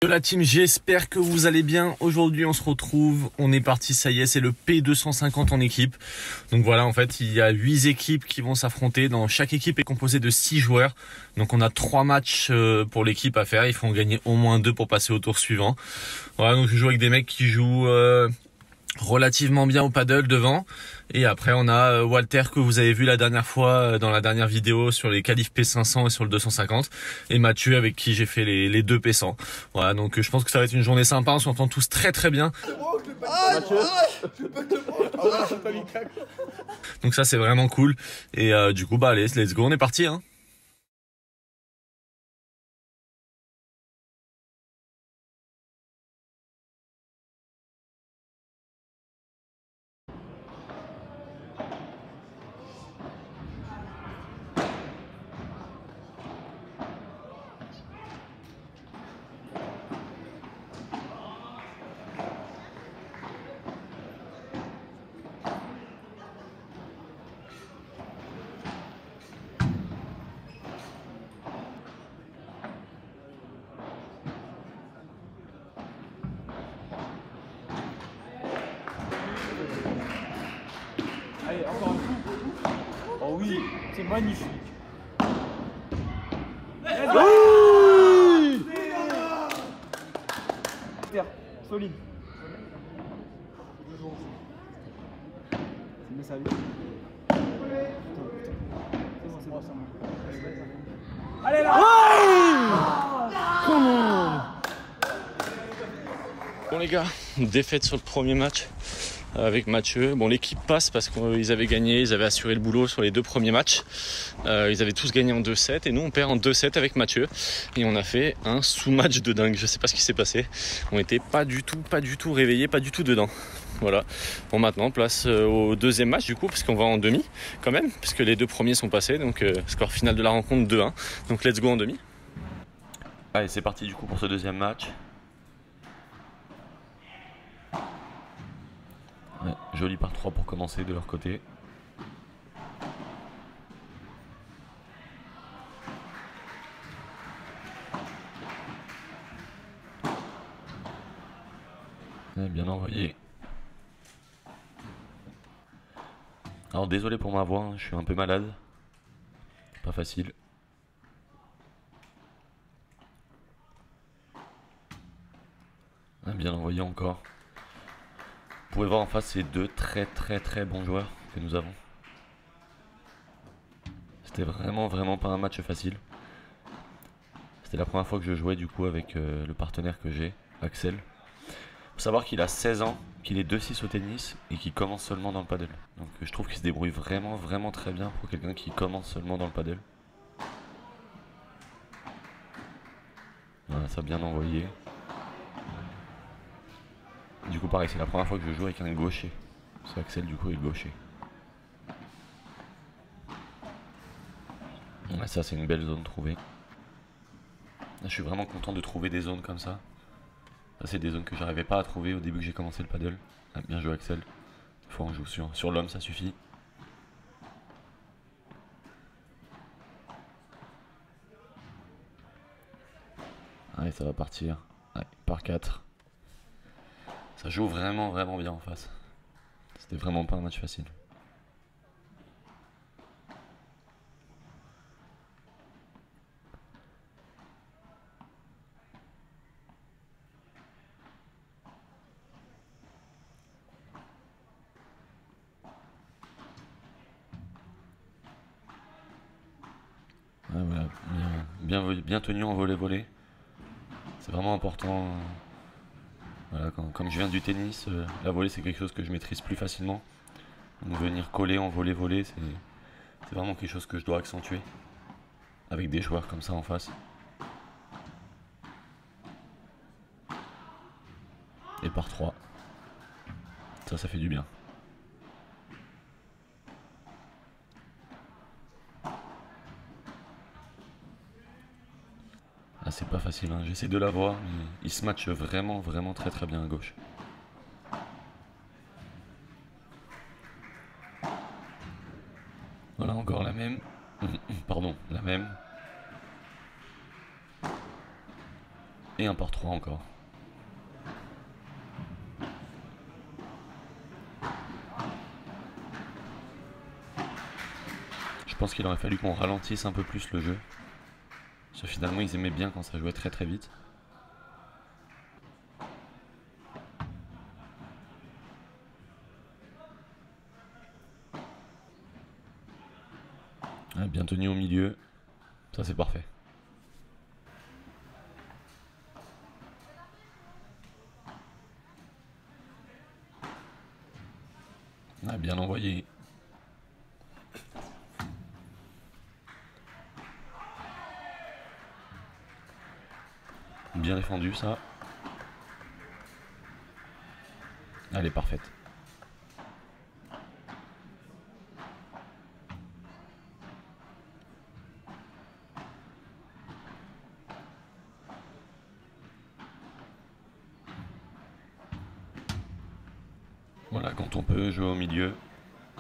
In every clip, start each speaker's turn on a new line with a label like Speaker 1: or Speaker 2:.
Speaker 1: De la team, j'espère que vous allez bien. Aujourd'hui on se retrouve, on est parti, ça y est, c'est le P250 en équipe. Donc voilà, en fait il y a 8 équipes qui vont s'affronter. Dans chaque équipe est composée de 6 joueurs. Donc on a 3 matchs pour l'équipe à faire. Il faut en gagner au moins 2 pour passer au tour suivant. Voilà, donc je joue avec des mecs qui jouent relativement bien au paddle devant, et après on a Walter que vous avez vu la dernière fois dans la dernière vidéo sur les qualifs P500 et sur le 250, et Mathieu avec qui j'ai fait les 2 P100. Voilà, donc je pense que ça va être une journée sympa, on s'entend tous très très bien. Donc ça c'est vraiment cool, et du coup bah allez, let's go, on est parti hein.
Speaker 2: Allez, encore un coup. Oh oui, c'est magnifique. Oui, solide. Mais ça allez là.
Speaker 1: Bon les gars, défaite sur le premier match avec Mathieu. Bon, l'équipe passe parce qu'ils avaient gagné, ils avaient assuré le boulot sur les 2 premiers matchs. Ils avaient tous gagné en 2-7 et nous on perd en 2-7 avec Mathieu. Et on a fait un sous-match de dingue, je sais pas ce qui s'est passé. On était pas du tout réveillés, pas du tout dedans. Voilà. Bon, maintenant place au deuxième match du coup, parce qu'on va en demi quand même, parce que les 2 premiers sont passés. Donc score final de la rencontre 2-1. Donc let's go en demi.
Speaker 3: Allez, c'est parti du coup pour ce deuxième match. Ouais, joli par 3 pour commencer de leur côté. Ouais, bien envoyé. Alors désolé pour ma voix, hein, je suis un peu malade. Pas facile. Ouais, bien envoyé encore. Vous pouvez voir en face ces 2 très bons joueurs que nous avons. C'était vraiment pas un match facile. C'était la première fois que je jouais du coup avec le partenaire que j'ai, Axel. Faut savoir qu'il a 16 ans, qu'il est 2-6 au tennis et qu'il commence seulement dans le paddle. Donc je trouve qu'il se débrouille vraiment très bien pour quelqu'un qui commence seulement dans le paddle. Voilà, ça a bien envoyé. Du coup pareil, c'est la première fois que je joue avec un gaucher. C'est Axel du coup est gaucher. Ouais, ça c'est une belle zone trouvée. Là, je suis vraiment content de trouver des zones comme ça. Ça c'est des zones que j'arrivais pas à trouver au début que j'ai commencé le paddle. Ah, bien joué Axel. Il faut en jouer sur l'homme, ça suffit. Allez, ça va partir. Allez, par 4. Ça joue vraiment bien en face. C'était vraiment pas un match facile. Ah, voilà, bien tenu en volley. C'est vraiment important. Voilà, comme je viens du tennis, la volley c'est quelque chose que je maîtrise plus facilement. Donc venir coller en volley, c'est vraiment quelque chose que je dois accentuer. Avec des joueurs comme ça en face. Et par 3. Ça fait du bien. Ah, c'est pas facile, hein. J'essaie de l'avoir, mais il se match vraiment très bien à gauche. Voilà, encore la même. Pardon, la même. Et un par 3 encore. Je pense qu'il aurait fallu qu'on ralentisse un peu plus le jeu. Parce que finalement ils aimaient bien quand ça jouait très très vite. Bien tenu au milieu, ça c'est parfait. Bien envoyé. Bien défendu ça. Elle est parfaite. Voilà, quand on peut jouer au milieu.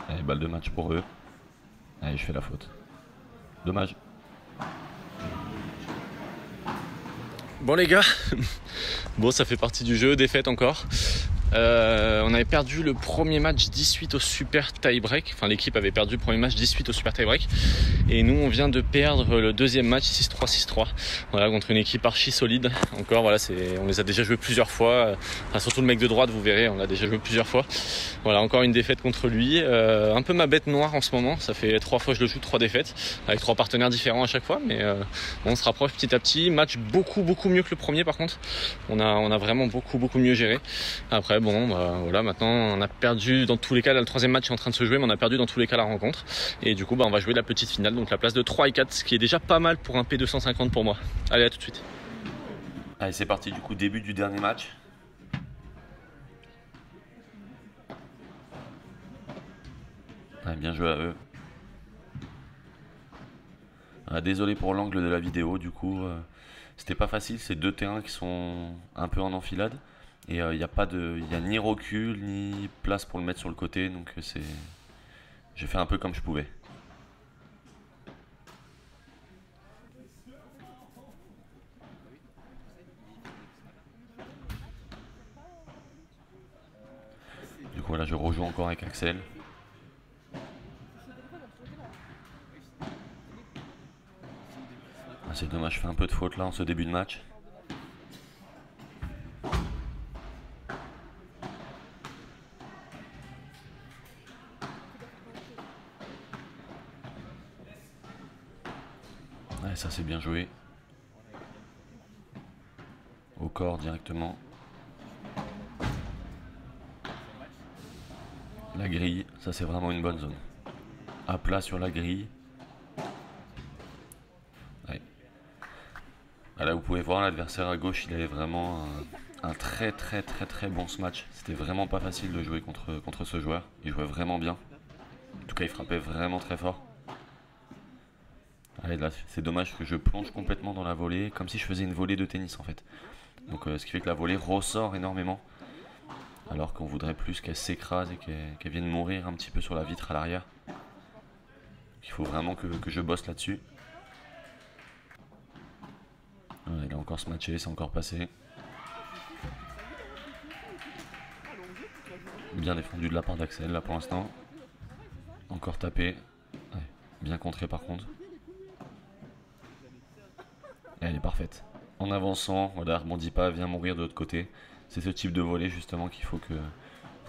Speaker 3: Allez, balle de match pour eux. Allez, je fais la faute. Dommage.
Speaker 1: Bon les gars, bon ça fait partie du jeu, défaite encore. On avait perdu le premier match 18 au super tie-break. Enfin l'équipe avait perdu le premier match 18 au super tie-break. Et nous on vient de perdre le deuxième match 6-3, 6-3. Voilà, contre une équipe archi solide. Encore voilà, on les a déjà joués plusieurs fois. Enfin, surtout le mec de droite, vous verrez, on l'a déjà joué plusieurs fois. Voilà, encore une défaite contre lui. Un peu ma bête noire en ce moment. Ça fait 3 fois que je le joue, 3 défaites. Avec 3 partenaires différents à chaque fois. Mais on se rapproche petit à petit. Match beaucoup mieux que le premier par contre. On a vraiment beaucoup mieux géré. Après bon bah, voilà, maintenant on a perdu dans tous les cas, là, le troisième match est en train de se jouer, mais on a perdu dans tous les cas la rencontre. Et du coup bah, on va jouer la petite finale, donc la place de 3 et 4, ce qui est déjà pas mal pour un P250 pour moi. Allez, à tout de suite.
Speaker 3: Allez, c'est parti du coup, début du dernier match. Allez, bien joué à eux. Désolé pour l'angle de la vidéo, du coup c'était pas facile, c'est 2 terrains qui sont un peu en enfilade. Et il n'y a ni recul ni place pour le mettre sur le côté, donc j'ai fait un peu comme je pouvais. Du coup là je rejoue encore avec Axel. C'est dommage, je fais un peu de faute là en ce début de match. Ouais, ça c'est bien joué. Au corps directement. La grille, ça c'est vraiment une bonne zone. À plat sur la grille. Ouais. Là vous pouvez voir l'adversaire à gauche, il avait vraiment un très bon ce match. C'était vraiment pas facile de jouer contre ce joueur. Il jouait vraiment bien. En tout cas il frappait vraiment très fort. Allez, là c'est dommage que je plonge complètement dans la volée, comme si je faisais une volée de tennis en fait. Donc ce qui fait que la volée ressort énormément. Alors qu'on voudrait plus qu'elle s'écrase et qu'elle vienne mourir un petit peu sur la vitre à l'arrière. Il faut vraiment que je bosse là-dessus. Ouais, il a encore se matché, c'est encore passé. Bien défendu de la part d'Axel là pour l'instant. Encore tapé. Ouais, bien contré par contre. Et elle est parfaite. En avançant, voilà, rebondis pas, viens mourir de l'autre côté. C'est ce type de volée justement qu'il faut que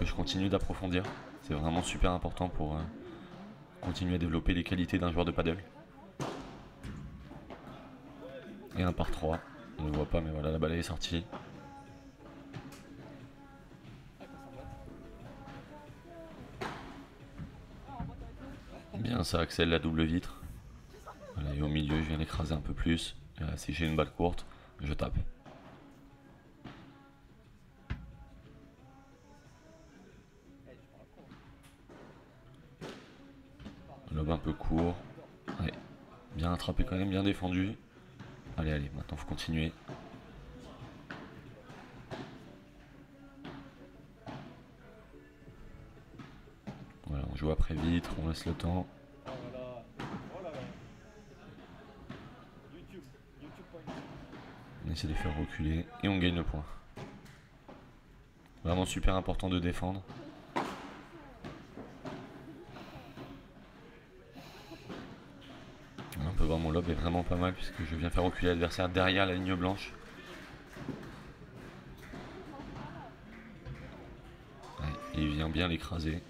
Speaker 3: je continue d'approfondir. C'est vraiment super important pour continuer à développer les qualités d'un joueur de paddle. Et un par 3. On ne le voit pas mais voilà, la balle est sortie. Bien ça, Axel, la double vitre. Voilà, et au milieu je viens l'écraser un peu plus. Et là, si j'ai une balle courte, je tape. Lob un peu court. Ouais. Bien attrapé quand même, bien défendu. Allez, maintenant faut continuer. Voilà, on joue après vitre, on laisse le temps. essaie de les faire reculer et on gagne le point. Vraiment super important de défendre. On peut voir mon lob est vraiment pas mal puisque je viens faire reculer l'adversaire derrière la ligne blanche. Ouais, et il vient bien l'écraser.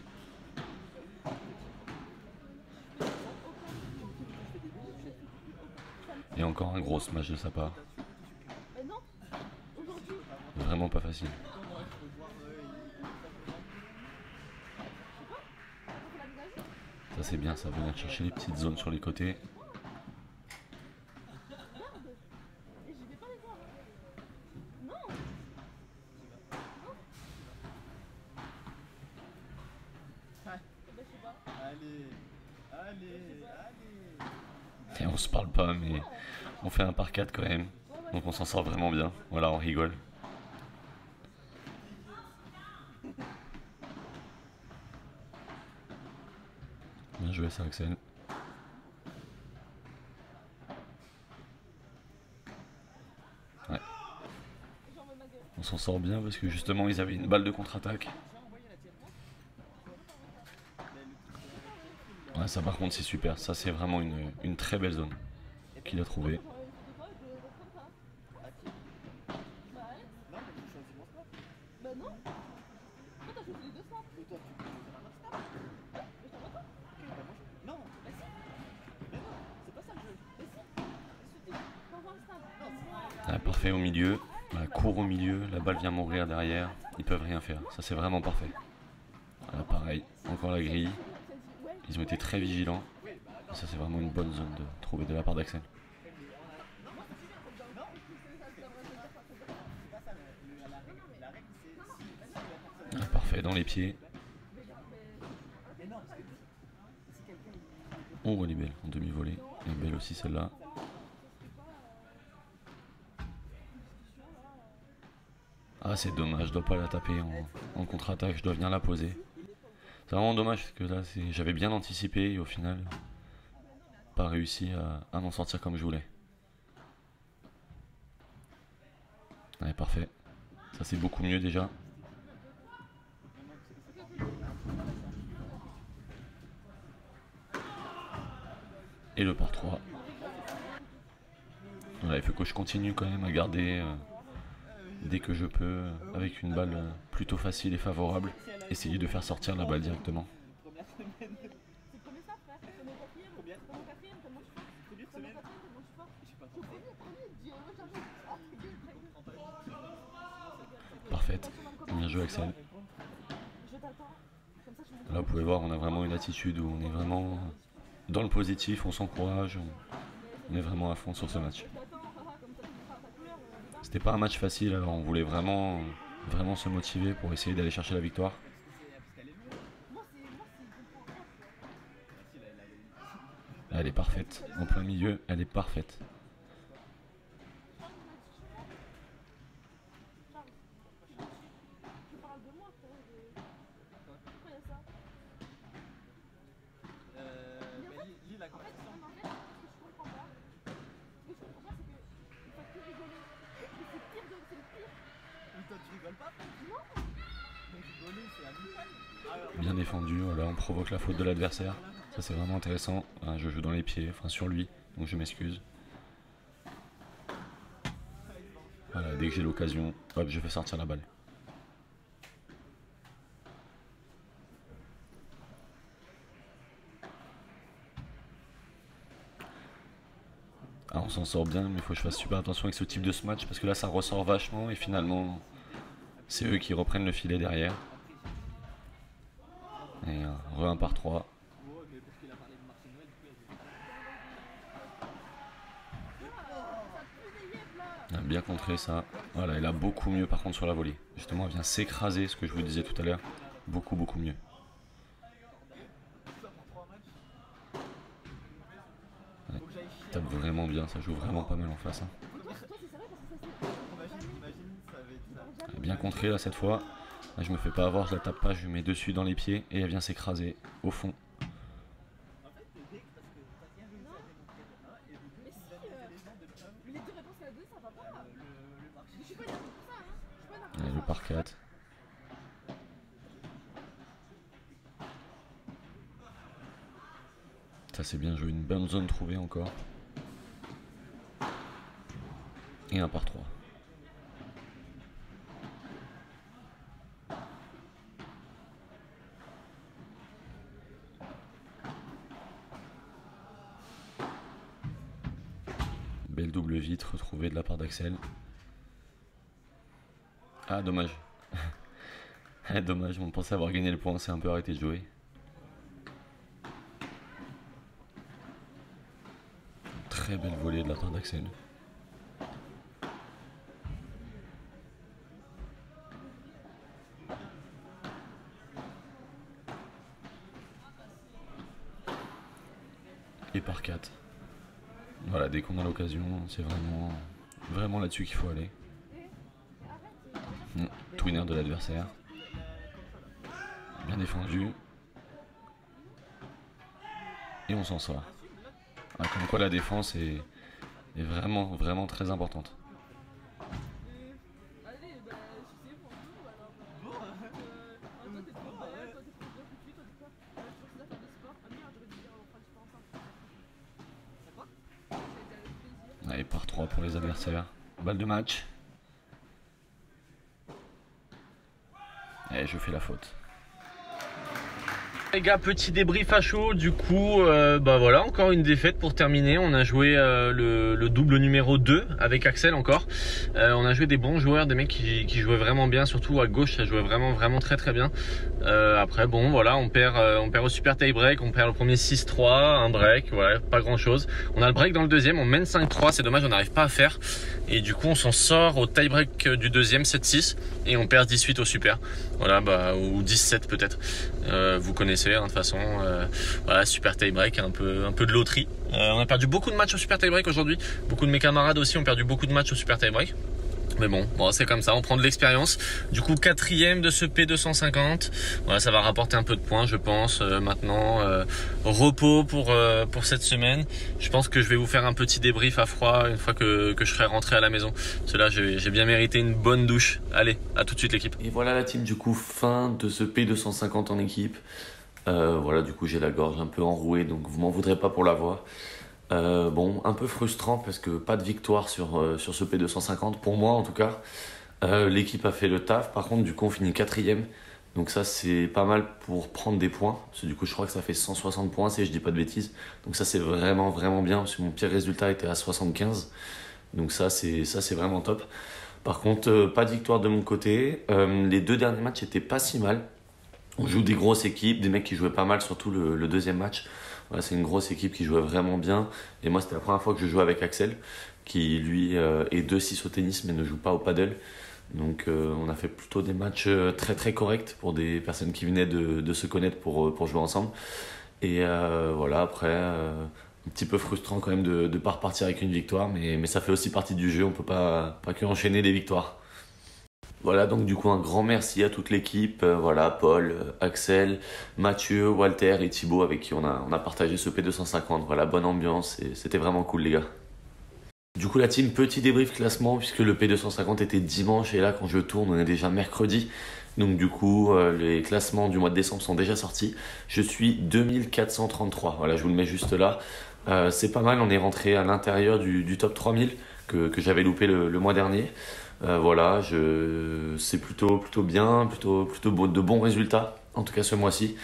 Speaker 3: Et encore un gros smash de sa part. Vraiment pas facile. Ça c'est bien, ça va venir chercher les petites zones sur les côtés. Et on se parle pas, mais on fait un par 4 quand même. Donc on s'en sort vraiment bien. Voilà, on rigole. Bien joué ça, Axel. Ouais. On s'en sort bien parce que justement ils avaient une balle de contre-attaque. Ouais, ça par contre c'est super. Ça c'est vraiment une très belle zone qu'il a trouvée. Ah, parfait au milieu, la court au milieu, la balle vient mourir derrière, ils peuvent rien faire, ça c'est vraiment parfait. Voilà, pareil, encore la grille, ils ont été très vigilants, et ça c'est vraiment une bonne zone de trouver de la part d'Axel. Ah, parfait, dans les pieds. Oh, elle est belle, en demi-volée, elle est belle aussi celle-là. Ah c'est dommage, je dois pas la taper en contre-attaque, je dois venir la poser. C'est vraiment dommage parce que là j'avais bien anticipé et au final pas réussi à m'en sortir comme je voulais. Allez parfait, ça c'est beaucoup mieux déjà. Et le par 3. Voilà, il faut que je continue quand même à garder dès que je peux, avec une balle plutôt facile et favorable, essayer de faire sortir la balle directement. Parfaite, bien joué Axel. Là vous pouvez voir, on a vraiment une attitude où on est vraiment dans le positif, on s'encourage, on est vraiment à fond sur ce match. C'était pas un match facile, alors on voulait vraiment se motiver pour essayer d'aller chercher la victoire. Elle est parfaite, en plein milieu, elle est parfaite. Bien défendu, voilà, on provoque la faute de l'adversaire. Ça c'est vraiment intéressant. Je joue dans les pieds, enfin sur lui, donc je m'excuse. Voilà, dès que j'ai l'occasion, hop, je fais sortir la balle. Ah, on s'en sort bien, mais il faut que je fasse super attention avec ce type de match parce que là ça ressort vachement et finalement c'est eux qui reprennent le filet derrière. Et re 1 par 3. Bien contré ça. Voilà, elle a beaucoup mieux par contre sur la volée. Justement, elle vient s'écraser, ce que je vous disais tout à l'heure. Beaucoup mieux. Ouais, tape vraiment bien, ça joue vraiment pas mal en face. Hein. Bien contré là cette fois. Là, je me fais pas avoir, je la tape pas, je lui mets dessus dans les pieds et elle vient s'écraser au fond. Allez, le par 4. Ça c'est bien joué, une bonne zone trouvée encore. Et un par 3. Belle double vitre retrouvée de la part d'Axel. Ah dommage. Dommage, on pensait avoir gagné le point, on s'est un peu arrêté de jouer. Très belle volée de la part d'Axel. Et par 4. Voilà, dès qu'on a l'occasion, c'est vraiment là-dessus qu'il faut aller. Twinner de l'adversaire. Bien défendu. Et on s'en sort. Ah, comme quoi la défense est vraiment très importante. Allez, par 3 pour les adversaires. Balle de match. Et je fais la faute.
Speaker 1: Les gars, petit débrief à chaud, du coup, bah voilà, encore une défaite pour terminer. On a joué le double numéro 2 avec Axel encore. On a joué des bons joueurs, des mecs qui jouaient vraiment bien, surtout à gauche, ça jouait vraiment très bien. Après, bon, voilà, on perd au super tie break, on perd le premier 6-3, un break, voilà, pas grand chose. On a le break dans le deuxième, on mène 5-3, c'est dommage, on n'arrive pas à faire. Et du coup, on s'en sort au tie break du deuxième, 7-6, et on perd 18 au super. Voilà, bah, ou 17 peut-être. Vous connaissez. De toute façon, voilà, super tie break, un peu de loterie. On a perdu beaucoup de matchs au super tie break aujourd'hui. Beaucoup de mes camarades aussi ont perdu beaucoup de matchs au super tie break. Mais bon, c'est comme ça, on prend de l'expérience. Du coup, 4e de ce P250. Voilà, ça va rapporter un peu de points, je pense. Maintenant, repos pour cette semaine. Je pense que je vais vous faire un petit débrief à froid une fois que je serai rentré à la maison. Parce que là, j'ai bien mérité une bonne douche. Allez, à tout de suite l'équipe.
Speaker 3: Et voilà la team, du coup, fin de ce P250 en équipe. Voilà, du coup, j'ai la gorge un peu enrouée, donc vous m'en voudrez pas pour la voix. Bon, un peu frustrant parce que pas de victoire sur ce P250, pour moi en tout cas. L'équipe a fait le taf, par contre du coup on finit 4e, donc ça c'est pas mal pour prendre des points, parce que du coup je crois que ça fait 160 points si je dis pas de bêtises, donc ça c'est vraiment bien, parce que mon pire résultat était à 75, donc ça c'est vraiment top. Par contre pas de victoire de mon côté, les 2 derniers matchs étaient pas si mal. On joue des grosses équipes, des mecs qui jouaient pas mal, surtout le deuxième match. Voilà, c'est une grosse équipe qui jouait vraiment bien. Et moi, c'était la première fois que je jouais avec Axel, qui lui est 2-6 au tennis, mais ne joue pas au paddle. Donc, on a fait plutôt des matchs très corrects pour des personnes qui venaient de se connaître pour jouer ensemble. Et voilà, après, un petit peu frustrant quand même de ne pas repartir avec une victoire, mais ça fait aussi partie du jeu. On ne peut pas que enchaîner les victoires. Voilà, donc du coup un grand merci à toute l'équipe, voilà, Paul, Axel, Mathieu, Walter et Thibaut avec qui on a partagé ce P250, voilà, bonne ambiance et c'était vraiment cool les gars. Du coup la team, petit débrief classement puisque le P250 était dimanche et là quand je tourne on est déjà mercredi. Donc du coup les classements du mois de décembre sont déjà sortis. Je suis 2433, voilà je vous le mets juste là. C'est pas mal, on est rentré à l'intérieur du top 3000 que j'avais loupé le mois dernier. Voilà, c'est plutôt bien, plutôt de bons résultats, en tout cas ce mois-ci.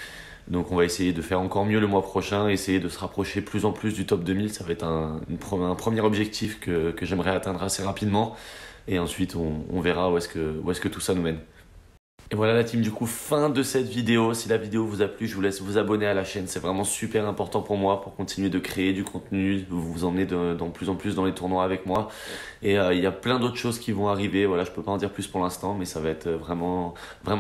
Speaker 3: Donc on va essayer de faire encore mieux le mois prochain, essayer de se rapprocher plus en plus du top 2000. Ça va être un premier objectif que j'aimerais atteindre assez rapidement. Et ensuite on verra où est-ce que tout ça nous mène. Et voilà la team, du coup fin de cette vidéo. Si la vidéo vous a plu, je vous laisse vous abonner à la chaîne, c'est vraiment super important pour moi pour continuer de créer du contenu, vous emmener de plus en plus dans les tournois avec moi. Et il y a plein d'autres choses qui vont arriver, voilà, je peux pas en dire plus pour l'instant, mais ça va être vraiment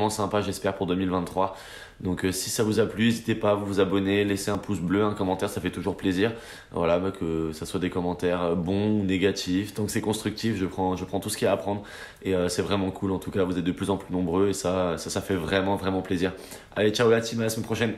Speaker 3: sympa j'espère pour 2023. Donc si ça vous a plu, n'hésitez pas à vous abonner, laisser un pouce bleu, un commentaire, ça fait toujours plaisir. Voilà, que ça soit des commentaires bons ou négatifs, tant que c'est constructif, je prends tout ce qu'il y a à prendre. Et c'est vraiment cool, en tout cas vous êtes de plus en plus nombreux et ça fait vraiment plaisir. Allez, ciao la team, à la semaine prochaine.